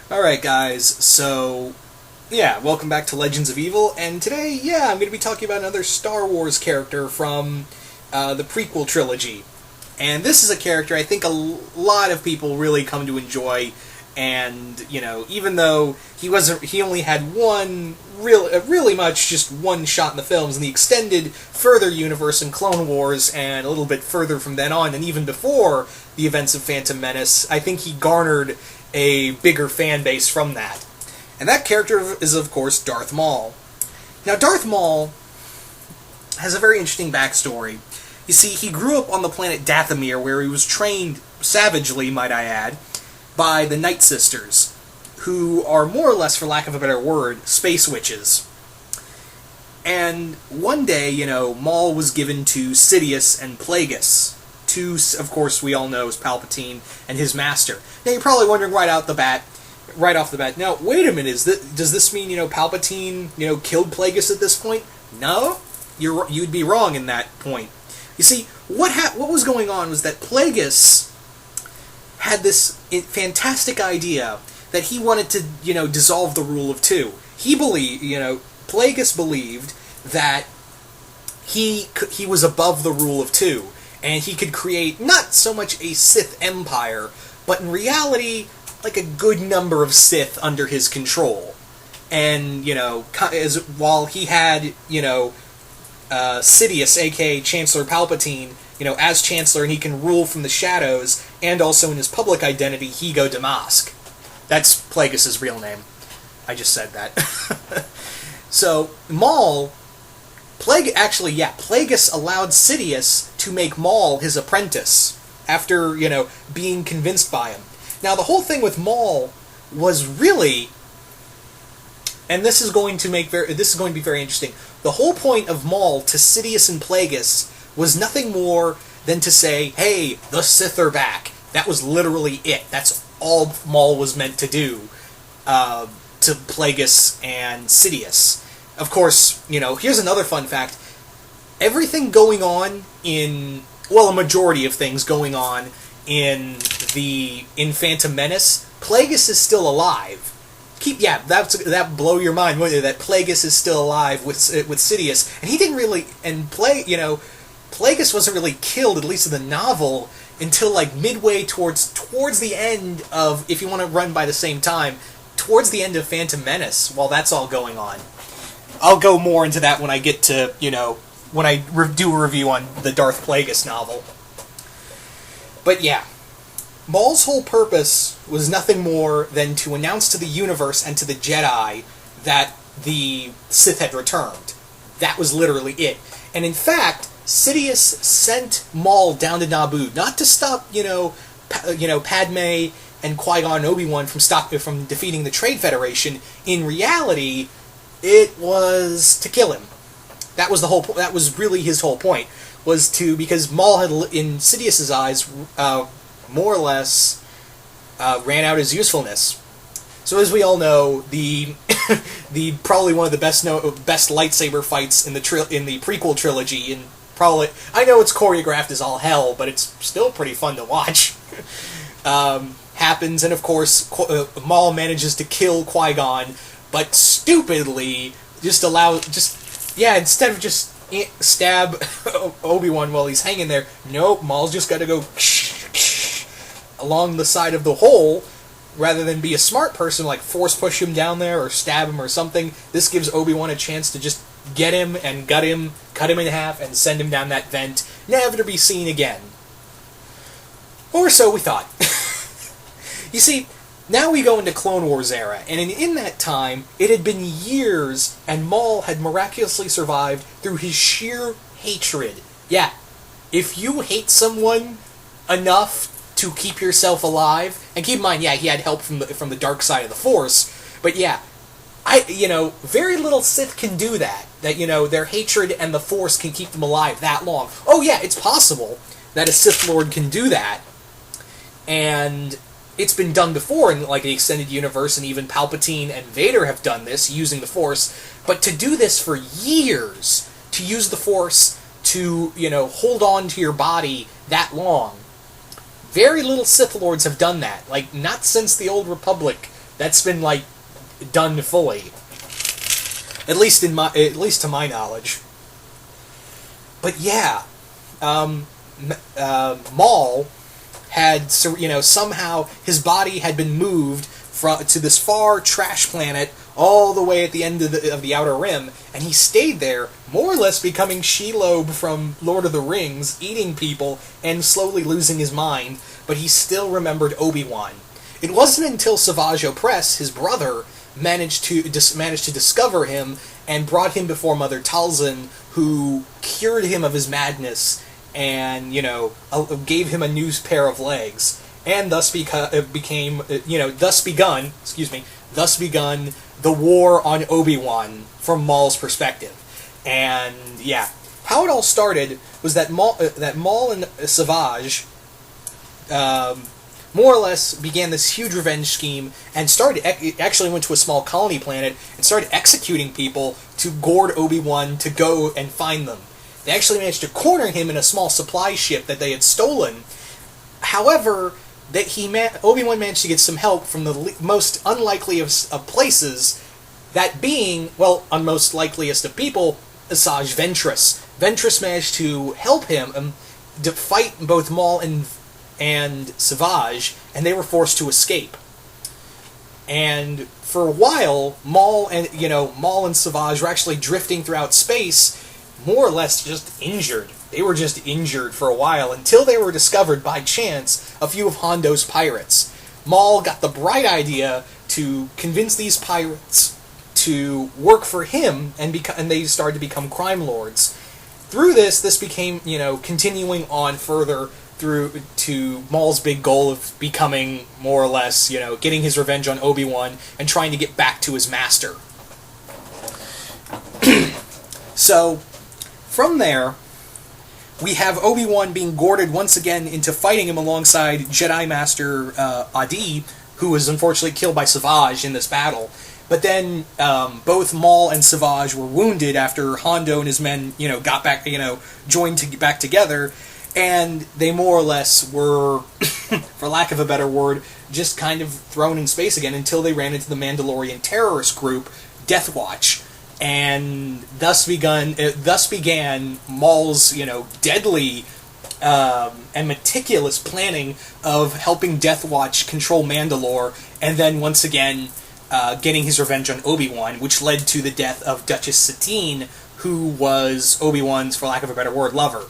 Alright guys, so yeah, welcome back to Legends of Evil, and today, I'm going to be talking about another Star Wars character from the prequel trilogy. And this is a character I think a lot of people really come to enjoy, and, even though he only had really much just one shot in the films, in the extended further universe in Clone Wars, and a little bit further from then on, and even before the events of Phantom Menace, I think he garnered a bigger fan base from that. And that character is, of course, Darth Maul. Now, Darth Maul has a very interesting backstory. You see, he grew up on the planet Dathomir, where he was trained savagely, might I add, by the Night Sisters, who are more or less, for lack of a better word, space witches. And one day, Maul was given to Sidious and Plagueis, two, of course, we all know is Palpatine and his master. Now, you're probably wondering right off the bat, now, wait a minute, does this mean, Palpatine, killed Plagueis at this point? No, you'd be wrong in that point. You see, what was going on was that Plagueis had this fantastic idea that he wanted to, dissolve the rule of two. Plagueis believed that he was above the rule of two, and he could create not so much a Sith empire, but in reality, like a good number of Sith under his control. And, while he had, Sidious, aka Chancellor Palpatine, as Chancellor, and he can rule from the shadows, and also in his public identity, Higo Damask. That's Plagueis' real name. I just said that. So, Maul, Plagueis allowed Sidious to make Maul his apprentice, after, being convinced by him. Now, the whole thing with Maul was really, and this is going to be very interesting, the whole point of Maul to Sidious and Plagueis was nothing more than to say, hey, the Sith are back. That was literally it. That's all Maul was meant to do to Plagueis and Sidious. Of course, here's another fun fact. Everything going on a majority of things going on in Phantom Menace, Plagueis is still alive. That blow your mind, wouldn't it? That Plagueis is still alive with Sidious, and he didn't really, Plagueis wasn't really killed, at least in the novel, until like midway towards the end of, if you want to run by the same time, towards the end of Phantom Menace, while that's all going on. I'll go more into that when I get to, when I do a review on the Darth Plagueis novel. But yeah, Maul's whole purpose was nothing more than to announce to the universe and to the Jedi that the Sith had returned. That was literally it. And in fact, Sidious sent Maul down to Naboo, not to stop, Padme and Qui-Gon and Obi-Wan from defeating the Trade Federation. In reality, it was to kill him. That was really his whole point, because Maul had, in Sidious's eyes, more or less ran out his usefulness. So as we all know, the probably one of the best lightsaber fights in the prequel trilogy, and probably, I know it's choreographed as all hell, but it's still pretty fun to watch. Happens, and of course Maul manages to kill Qui-Gon, but stupidly instead of just stab Obi-Wan while he's hanging there, nope, Maul's just got to go along the side of the hole, rather than be a smart person, like force push him down there or stab him or something. This gives Obi-Wan a chance to just get him and gut him, cut him in half, and send him down that vent, never to be seen again. Or so we thought. You see, now we go into Clone Wars era, and in that time, it had been years, and Maul had miraculously survived through his sheer hatred. Yeah, if you hate someone enough to keep yourself alive, and keep in mind, he had help from the dark side of the Force, but very little Sith can do that, their hatred and the Force can keep them alive that long. Oh yeah, it's possible that a Sith Lord can do that, and it's been done before in the extended universe, and even Palpatine and Vader have done this, using the Force, but to do this for years, to use the Force to, hold on to your body that long, very little Sith Lords have done that. Not since the Old Republic That's been like done fully, at least to my knowledge. But yeah, Maul had, somehow his body had been moved to this far trash planet all the way at the end of the Outer Rim, and he stayed there, more or less becoming Shelob from Lord of the Rings, eating people and slowly losing his mind, but he still remembered Obi-Wan. It wasn't until Savage Opress, his brother, managed to discover him and brought him before Mother Talzin, who cured him of his madness and, gave him a new pair of legs, and thus begun the war on Obi-Wan from Maul's perspective. And yeah, how it all started was that Maul and Savage more or less began this huge revenge scheme and actually went to a small colony planet and started executing people to goad Obi-Wan to go and find them. They actually managed to corner him in a small supply ship that they had stolen. However, Obi-Wan managed to get some help from the most unlikely of places, that being, unmost likeliest of people, Asajj Ventress. Ventress managed to help him to fight both Maul and Savage, and they were forced to escape. And for a while, Maul and Savage were actually drifting throughout space, more or less just injured. They were just injured for a while until they were discovered by chance, a few of Hondo's pirates. Maul got the bright idea to convince these pirates to work for him, and they started to become crime lords. Through this became, continuing on further through to Maul's big goal of becoming, more or less, getting his revenge on Obi-Wan and trying to get back to his master. So, from there, we have Obi-Wan being goaded once again into fighting him alongside Jedi Master Adi, who was unfortunately killed by Savage in this battle. But then both Maul and Savage were wounded after Hondo and his men, got back, joined back together, and they more or less were, for lack of a better word, just kind of thrown in space again until they ran into the Mandalorian terrorist group, Death Watch. And thus began Maul's, deadly and meticulous planning of helping Death Watch control Mandalore, and then once again getting his revenge on Obi-Wan, which led to the death of Duchess Satine, who was Obi-Wan's, for lack of a better word, lover.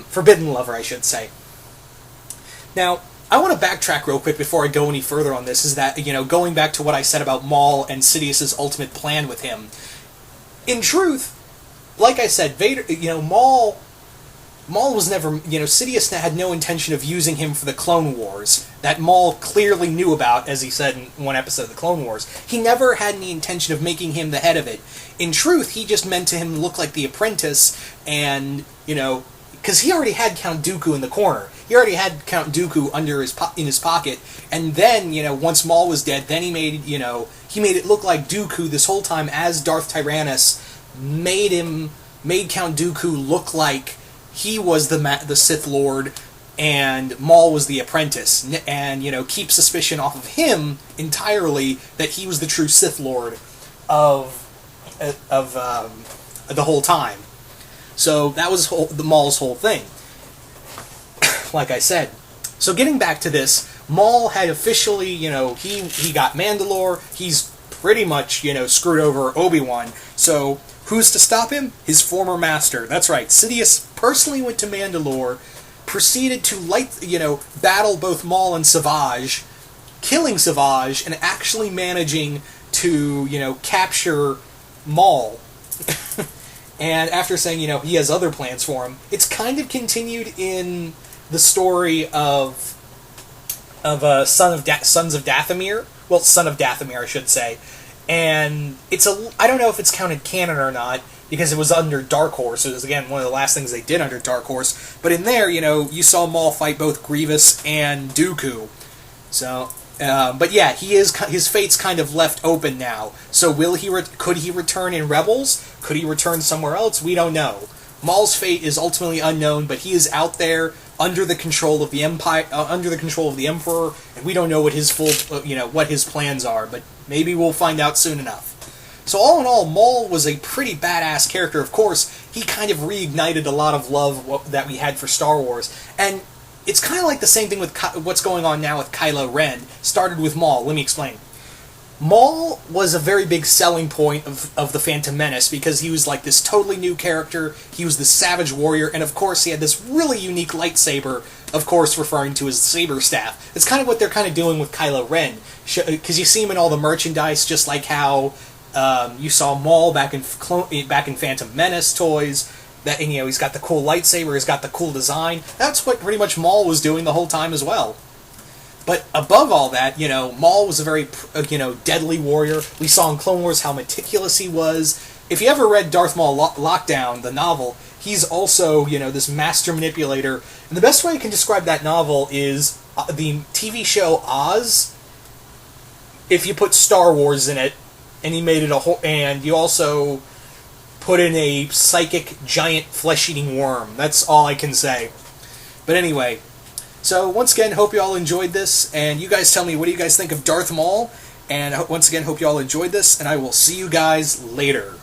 Forbidden lover, I should say. Now, I want to backtrack real quick before I go any further on this, is that, going back to what I said about Maul and Sidious's ultimate plan with him. In truth, like I said, Maul was never, Sidious had no intention of using him for the Clone Wars, that Maul clearly knew about, as he said in one episode of the Clone Wars. He never had any intention of making him the head of it. In truth, he just meant to him look like the apprentice, and, because he already had Count Dooku in the corner. He already had Count Dooku in his pocket, and then, once Maul was dead, then he made it look like Dooku this whole time, as Darth Tyrannus made Count Dooku look like he was the Sith Lord, and Maul was the apprentice, and, keep suspicion off of him entirely that he was the true Sith Lord of the whole time. So that was the Maul's whole thing. Like I said. So getting back to this, Maul had officially, he got Mandalore. He's pretty much, screwed over Obi-Wan. So who's to stop him? His former master. That's right. Sidious personally went to Mandalore, proceeded to battle both Maul and Savage, killing Savage, and actually managing to, capture Maul. And after saying, he has other plans for him, it's kind of continued in the story of Sons of Dathomir. Well, Son of Dathomir, I should say. And I don't know if it's counted canon or not, because it was under Dark Horse. It was, again, one of the last things they did under Dark Horse. But in there, you saw Maul fight both Grievous and Dooku. So, but yeah, his fate's kind of left open now. So could he return in Rebels? Could he return somewhere else? We don't know. Maul's fate is ultimately unknown, but he is out there under the control of the Empire, under the control of the Emperor, and we don't know what his full, what his plans are, but maybe we'll find out soon enough. So all in all, Maul was a pretty badass character. Of course, he kind of reignited a lot of love that we had for Star Wars, and it's kind of like the same thing with what's going on now with Kylo Ren. Started with Maul. Let me explain. Maul was a very big selling point of the Phantom Menace because he was like this totally new character. He was this savage warrior, and of course he had this really unique lightsaber, of course referring to his saber staff. It's kind of what they're kind of doing with Kylo Ren, because you see him in all the merchandise, just like how you saw Maul back in Phantom Menace toys. That, and, he's got the cool lightsaber, he's got the cool design. That's what pretty much Maul was doing the whole time as well. But above all that, Maul was a very, deadly warrior. We saw in Clone Wars how meticulous he was. If you ever read Darth Maul Lockdown, the novel, he's also, this master manipulator. And the best way I can describe that novel is the TV show Oz. If you put Star Wars in it, and he made it and you also put in a psychic giant flesh-eating worm. That's all I can say. But anyway, so once again, hope you all enjoyed this, and you guys tell me, what do you guys think of Darth Maul? And once again, hope you all enjoyed this, and I will see you guys later.